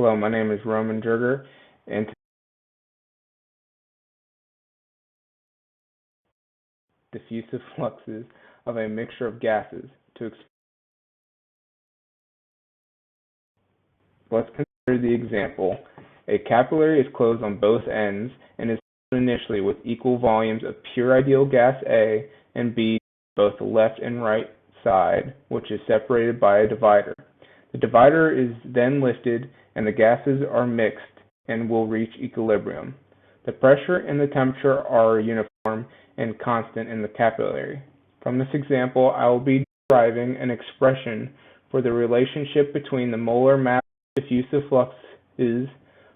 Hello, my name is Roman Jurger, and diffusive fluxes of a mixture of gases. Let's consider the example. A capillary is closed on both ends and is filled initially with equal volumes of pure ideal gas A and B, both the left and right side, which is separated by a divider. The divider is then lifted and the gases are mixed and will reach equilibrium. The pressure and the temperature are uniform and constant in the capillary. From this example, I will be deriving an expression for the relationship between the molar mass of diffusive fluxes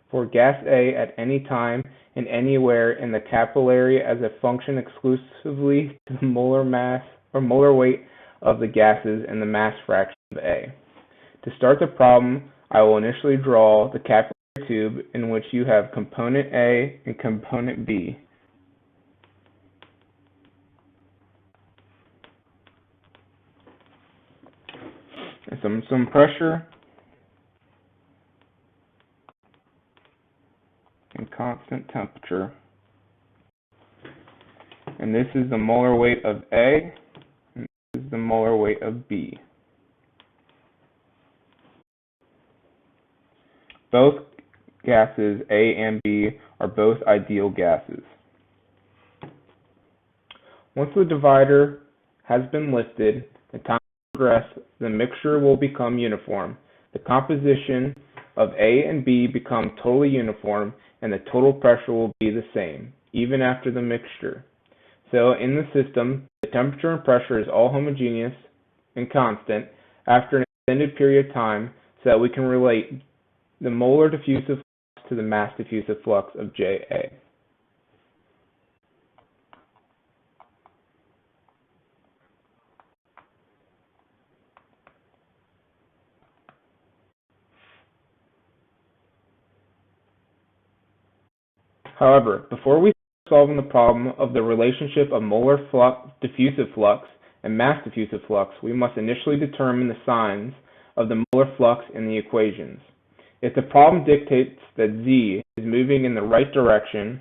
for gas A at any time and anywhere in the capillary as a function exclusively to the molar mass or molar weight of the gases and the mass fraction of A. To start the problem, I will initially draw the capillary tube in which you have component A and component B. And some pressure and constant temperature. And this is the molar weight of A, and this is the molar weight of B. Both gases, A and B, are both ideal gases. Once the divider has been lifted, and time progresses, the mixture will become uniform. The composition of A and B become totally uniform, and the total pressure will be the same, even after the mixture. So in the system, the temperature and pressure is all homogeneous and constant after an extended period of time, so that we can relate the molar diffusive flux to the mass diffusive flux of JA. However, before we start solving the problem of the relationship of molar diffusive flux and mass diffusive flux, we must initially determine the signs of the molar flux in the equations. If the problem dictates that Z is moving in the right direction,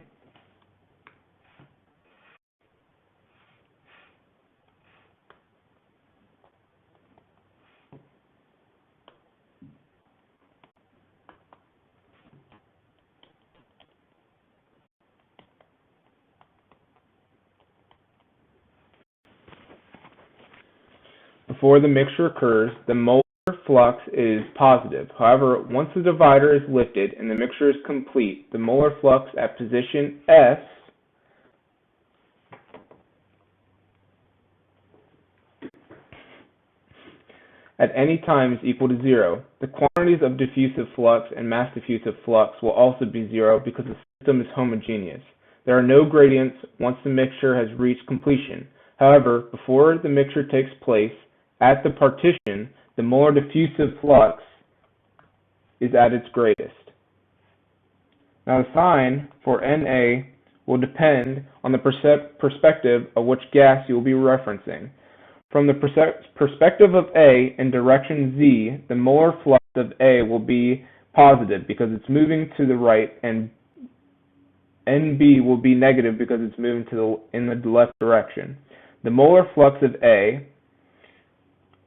before the mixture occurs, the molar flux is positive. However, once the divider is lifted and the mixture is complete, the molar flux at position S at any time is equal to 0. The quantities of diffusive flux and mass diffusive flux will also be 0 because the system is homogeneous. There are no gradients once the mixture has reached completion. However, before the mixture takes place, at the partition, the molar diffusive flux is at its greatest. Now the sign for Na will depend on the perspective of which gas you will be referencing. From the perspective of A in direction Z, the molar flux of A will be positive because it's moving to the right, and NB will be negative because it's moving in the left direction. The molar flux of A,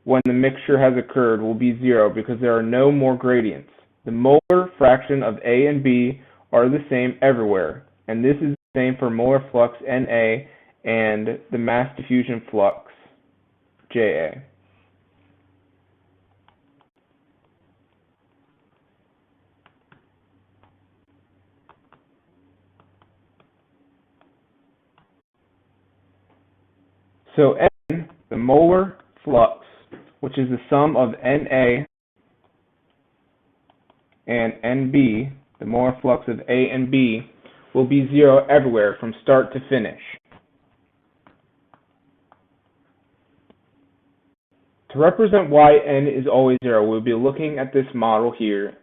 when the mixture has occurred, will be 0 because there are no more gradients. The molar fraction of A and B are the same everywhere, and this is the same for molar flux Na and the mass diffusion flux JA. So N, the molar flux, which is the sum of Na and Nb, the molar flux of A and B, will be 0 everywhere from start to finish. To represent why N is always 0, we'll be looking at this model here,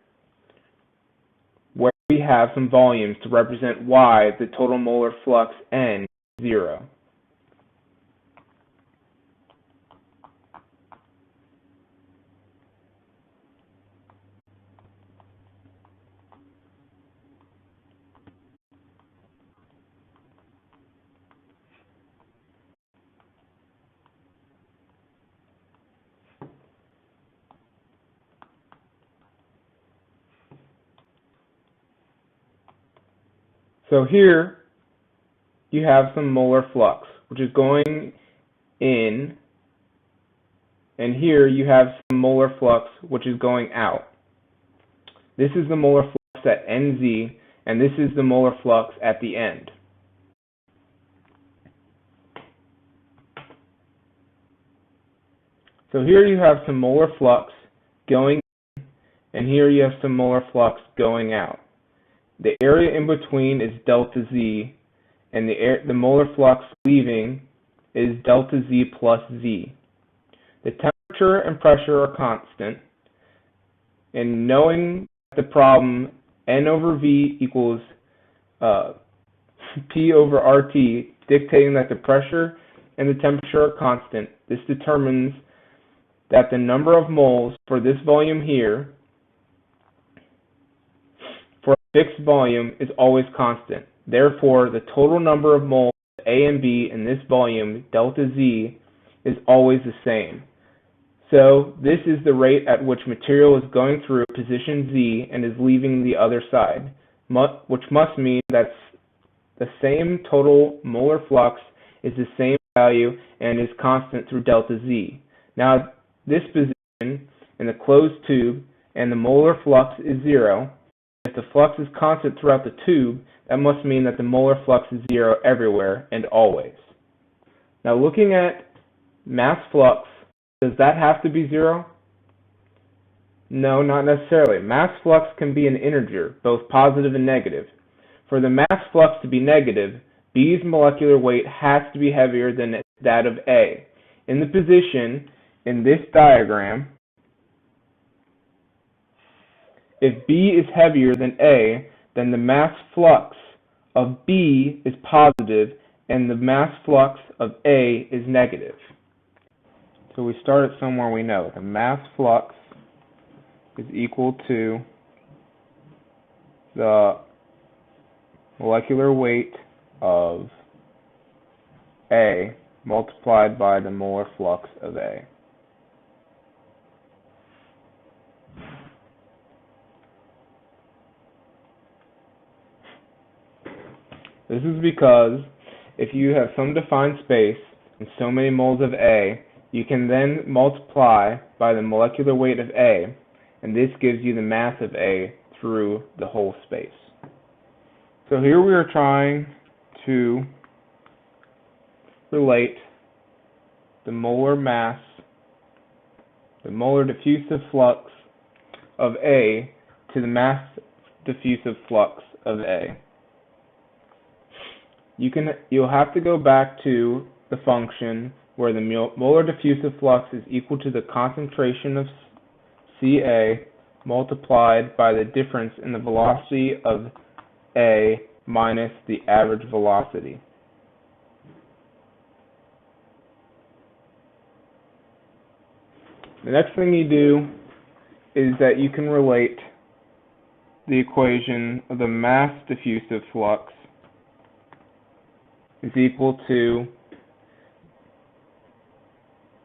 where we have some volumes to represent why the total molar flux N is 0. So here you have some molar flux, which is going in, and here you have some molar flux, which is going out. This is the molar flux at NZ, and this is the molar flux at the end. So here you have some molar flux going in, and here you have some molar flux going out. The area in between is delta Z, and the molar flux leaving is delta Z plus Z. The temperature and pressure are constant, and knowing the problem N over V equals P over RT, dictating that the pressure and the temperature are constant, this determines that the number of moles for this volume here, for a fixed volume, is always constant. Therefore, the total number of moles A and B in this volume, delta Z, is always the same. So this is the rate at which material is going through position Z and is leaving the other side, which must mean that the same total molar flux is the same value and is constant through delta Z. Now, this position in the closed tube and the molar flux is 0. If the flux is constant throughout the tube, that must mean that the molar flux is 0 everywhere and always. Now, looking at mass flux, does that have to be 0? No, not necessarily. Mass flux can be an integer, both positive and negative. For the mass flux to be negative, B's molecular weight has to be heavier than that of A. In the position in this diagram, if B is heavier than A, then the mass flux of B is positive and the mass flux of A is negative. So we start at somewhere we know. The mass flux is equal to the molecular weight of A multiplied by the molar flux of A. This is because if you have some defined space and so many moles of A, you can then multiply by the molecular weight of A, and this gives you the mass of A through the whole space. So here we are trying to relate the molar mass, the molar diffusive flux of A to the mass diffusive flux of A. You'll have to go back to the function where the molar diffusive flux is equal to the concentration of Ca multiplied by the difference in the velocity of A minus the average velocity. The next thing you do is that you can relate the equation of the mass diffusive flux is equal to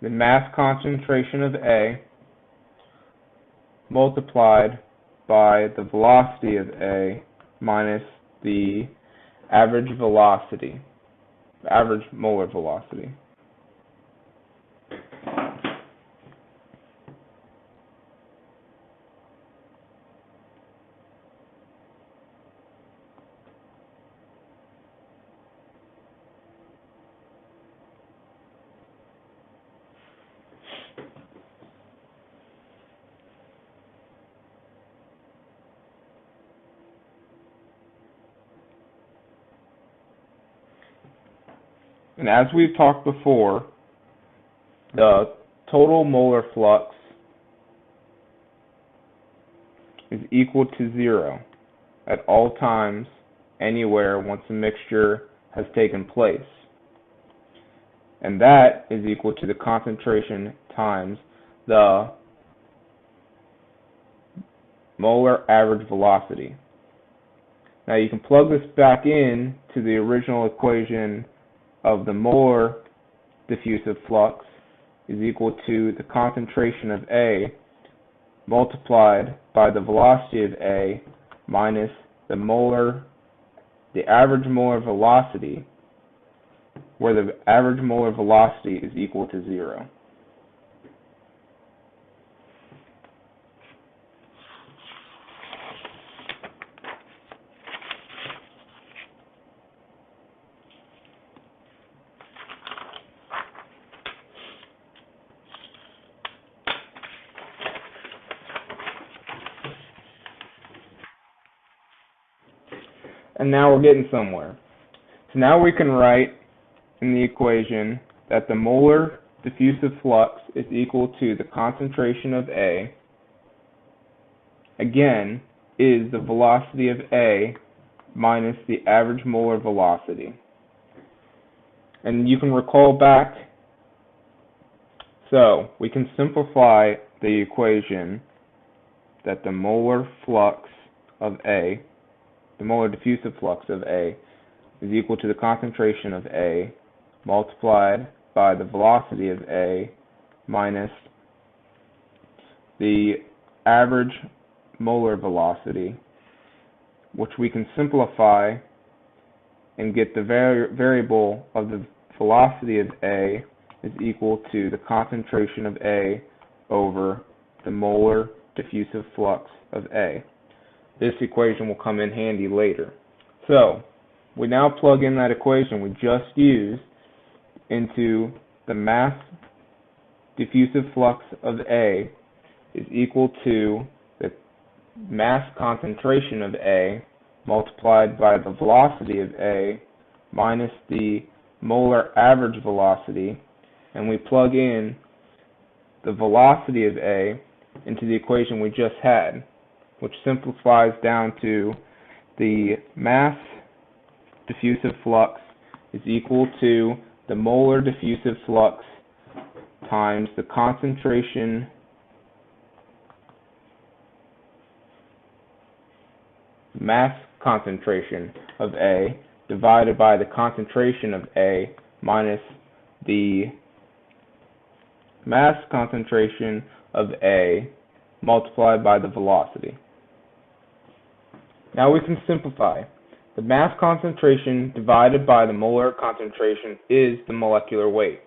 the mass concentration of A multiplied by the velocity of A minus the average velocity, the average molar velocity. And as we've talked before, the total molar flux is equal to 0 at all times, anywhere, once a mixture has taken place. And that is equal to the concentration times the molar average velocity. Now you can plug this back in to the original equation of the molar diffusive flux is equal to the concentration of A multiplied by the velocity of A minus the molar the average molar velocity, where the average molar velocity is equal to 0. And now we're getting somewhere. So now we can write in the equation that the molar diffusive flux is equal to the concentration of A, again, is the velocity of A minus the average molar velocity. And you can recall back, so we can simplify the equation that the molar flux of A, the molar diffusive flux of A, is equal to the concentration of A multiplied by the velocity of A minus the average molar velocity, which we can simplify and get the variable of the velocity of A is equal to the concentration of A over the molar diffusive flux of A. This equation will come in handy later. So, we now plug in that equation we just used into the mass diffusive flux of A is equal to the mass concentration of A multiplied by the velocity of A minus the molar average velocity, and we plug in the velocity of A into the equation we just had, which simplifies down to the mass diffusive flux is equal to the molar diffusive flux times the concentration mass concentration of A divided by the concentration of A minus the mass concentration of A multiplied by the velocity. Now we can simplify. The mass concentration divided by the molar concentration is the molecular weight.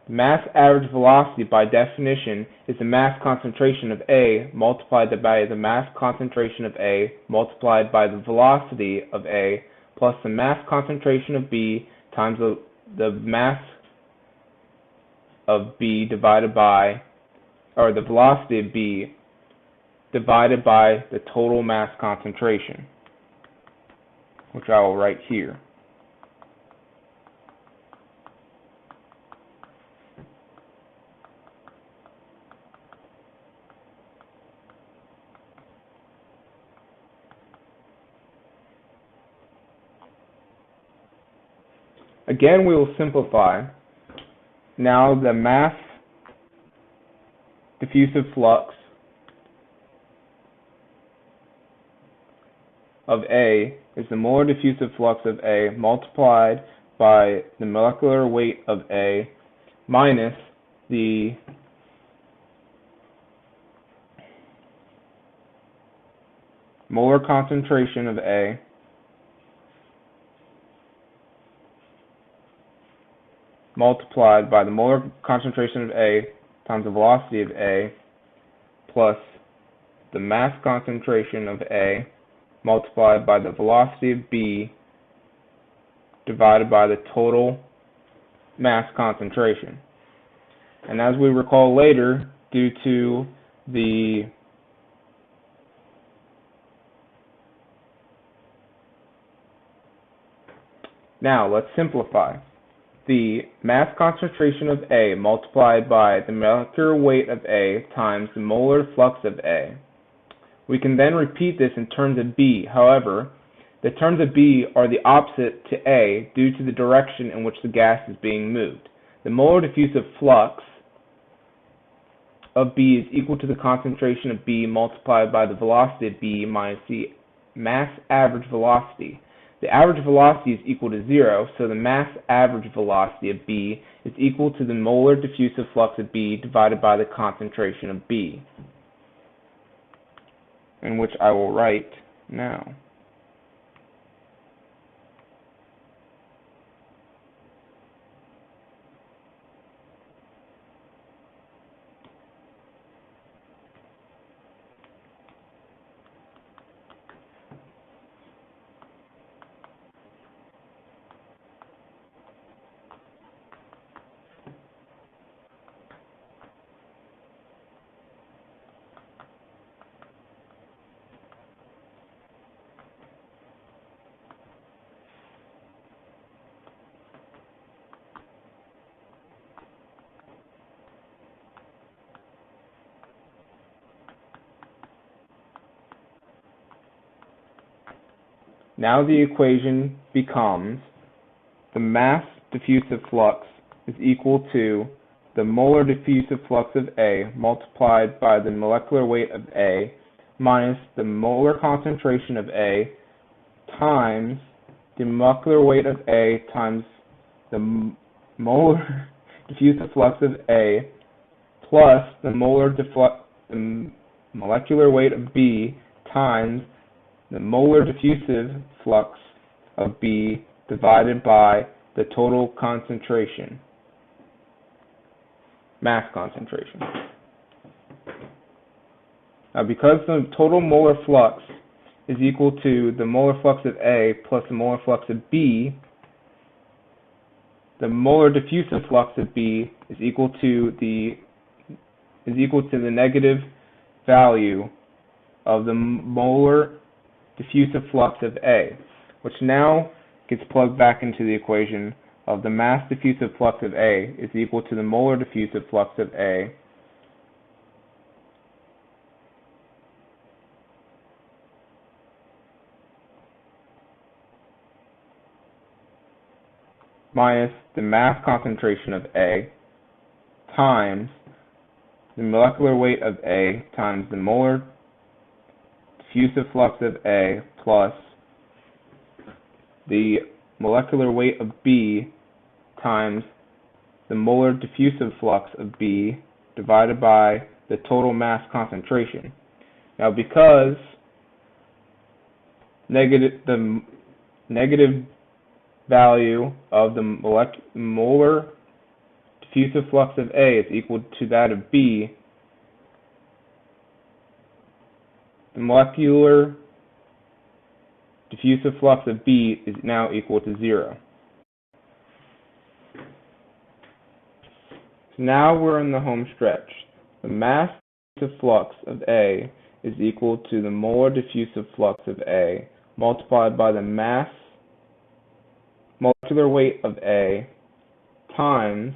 The mass average velocity, by definition, is the mass concentration of A multiplied by the mass concentration of A multiplied by the velocity of A plus the mass concentration of B times the mass of B divided by, or the velocity of B divided by the total mass concentration, which I will write here. Again, we will simplify. Now the mass diffusive flux of A is the molar diffusive flux of A multiplied by the molecular weight of A minus the molar concentration of A multiplied by the molar concentration of A times the velocity of A plus the mass concentration of A multiplied by the velocity of B divided by the total mass concentration. And as we recall later, due to the now let's simplify. The mass concentration of A multiplied by the molecular weight of A times the molar flux of A. We can then repeat this in terms of B. However, the terms of B are the opposite to A due to the direction in which the gas is being moved. The molar diffusive flux of B is equal to the concentration of B multiplied by the velocity of B minus the mass average velocity. The average velocity is equal to 0, so the mass average velocity of B is equal to the molar diffusive flux of B divided by the concentration of B, in which I will write now. Now the equation becomes the mass diffusive flux is equal to the molar diffusive flux of A multiplied by the molecular weight of A minus the molar concentration of A times the molecular weight of A times the molar diffusive flux of A plus the molecular weight of B times the molar diffusive flux of B divided by the total concentration, mass concentration. Now, because the total molar flux is equal to the molar flux of A plus the molar flux of B, the molar diffusive flux of B is equal to the negative value of the molar diffusive flux of A, which now gets plugged back into the equation of the mass diffusive flux of A is equal to the molar diffusive flux of A minus the mass concentration of A times the molecular weight of A times the molar diffusive flux of A plus the molecular weight of B times the molar diffusive flux of B divided by the total mass concentration. Now, because the negative value of the molar diffusive flux of A is equal to that of B, the molecular diffusive flux of B is now equal to 0. So now we're in the home stretch. The mass diffusive flux of A is equal to the molar diffusive flux of A multiplied by the mass molecular weight of A times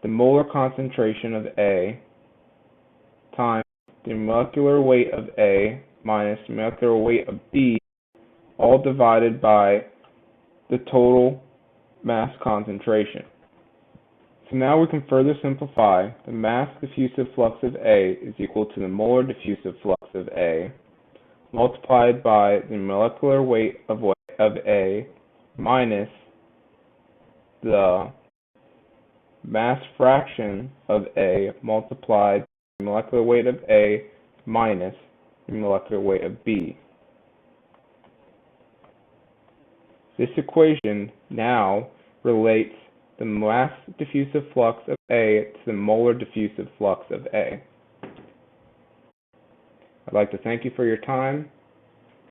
the molar concentration of A times the molecular weight of A minus the molecular weight of B, all divided by the total mass concentration. So now we can further simplify. The mass diffusive flux of A is equal to the molar diffusive flux of A multiplied by the molecular weight of A minus the mass fraction of A multiplied by the molecular weight of A minus the molecular weight of B. This equation now relates the mass diffusive flux of A to the molar diffusive flux of A. I'd like to thank you for your time.